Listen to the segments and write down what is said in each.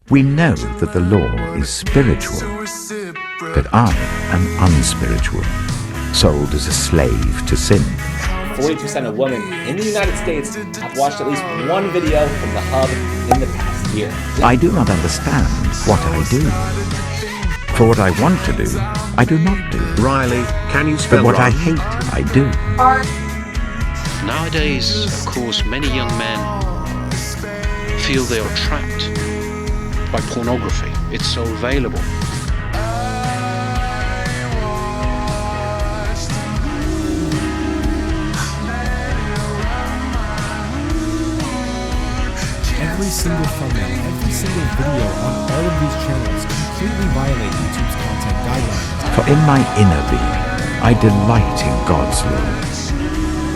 We know that the law is spiritual, but I am unspiritual, sold as a slave to sin. 40% of women in the United States have watched at least one video from the Hub in the past year. I do not understand what I do. For what I want to do, I do not do. Riley, can you spell But what I wrong? hate, I do. Nowadays, of course, many young men feel they are trapped by pornography. It's so available. Every single thumbnail, every single video on all of these channels completely violate YouTube's content guidelines. For in my inner being, I delight in God's law.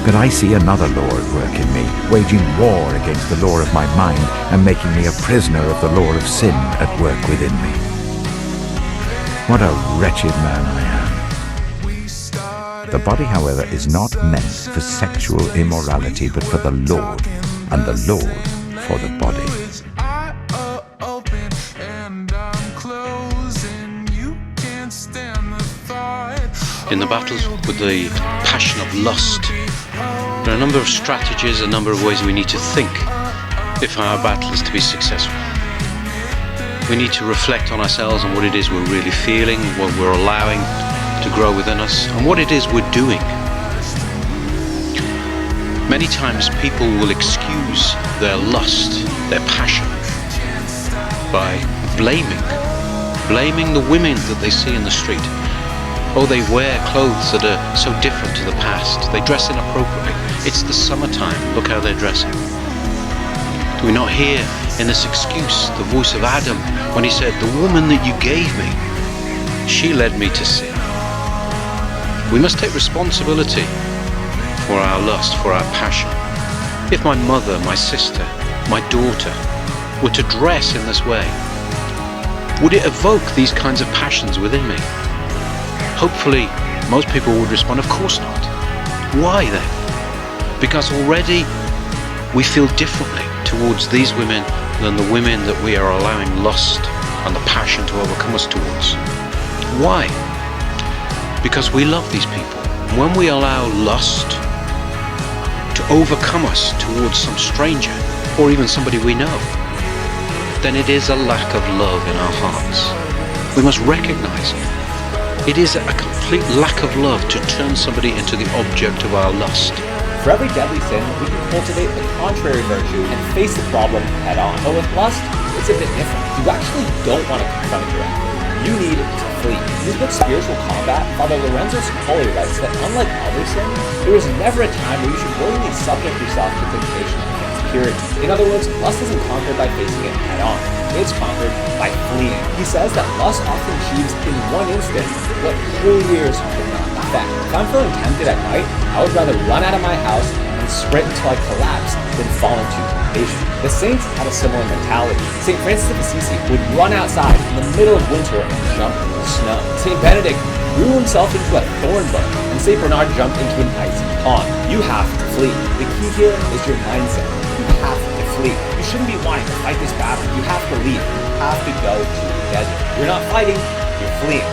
But I see another law at work in me, waging war against the law of my mind and making me a prisoner of the law of sin at work within me. What a wretched man I am. The body, however, is not meant for sexual immorality, but for the Lord, and the Lord for the body. In the battle with the passion of lust, there are a number of strategies, a number of ways we need to think if our battle is to be successful. We need to reflect on ourselves and what it is we're really feeling, what we're allowing to grow within us, and what it is we're doing. Many times people will excuse their lust, their passion, by blaming the women that they see in the street. Oh, they wear clothes that are so different to the past. They dress inappropriately. It's the summertime. Look how they're dressing. Do we not hear in this excuse the voice of Adam when he said, "The woman that you gave me, she led me to sin"? We must take responsibility for our lust, for our passion. If my mother, my sister, my daughter were to dress in this way, would it evoke these kinds of passions within me? Hopefully, most people would respond, of course not. Why then? Because already we feel differently towards these women than the women that we are allowing lust and the passion to overcome us towards. Why? Because we love these people. When we allow lust to overcome us towards some stranger or even somebody we know, then it is a lack of love in our hearts. We must recognize it is a complete lack of love to turn somebody into the object of our lust. For every deadly sin, we can cultivate the contrary virtue and face the problem head on. But with lust, it's a bit different. You actually don't want to confront it directly. You need to flee. In his book Spiritual Combat, Father Lorenzo Spicoli writes that unlike other sins, there is never a time where you should willingly subject yourself to temptation against purity. In other words, lust isn't conquered by facing it head on. It's conquered by fleeing. He says that lust often achieves in one instant what whole years could not affect. If I'm feeling tempted at night, I would rather run out of my house and sprint until I collapse than fall into temptation. The saints had a similar mentality. St. Francis of Assisi would run outside in the middle of winter and jump in the snow. St. Benedict grew himself into a thorn bush, and St. Bernard jumped into an icy pond. You have to flee. The key here is your mindset. You have to flee. You shouldn't be wanting to fight this battle. You have to leave. You have to go to the desert. You're not fighting, you're fleeing.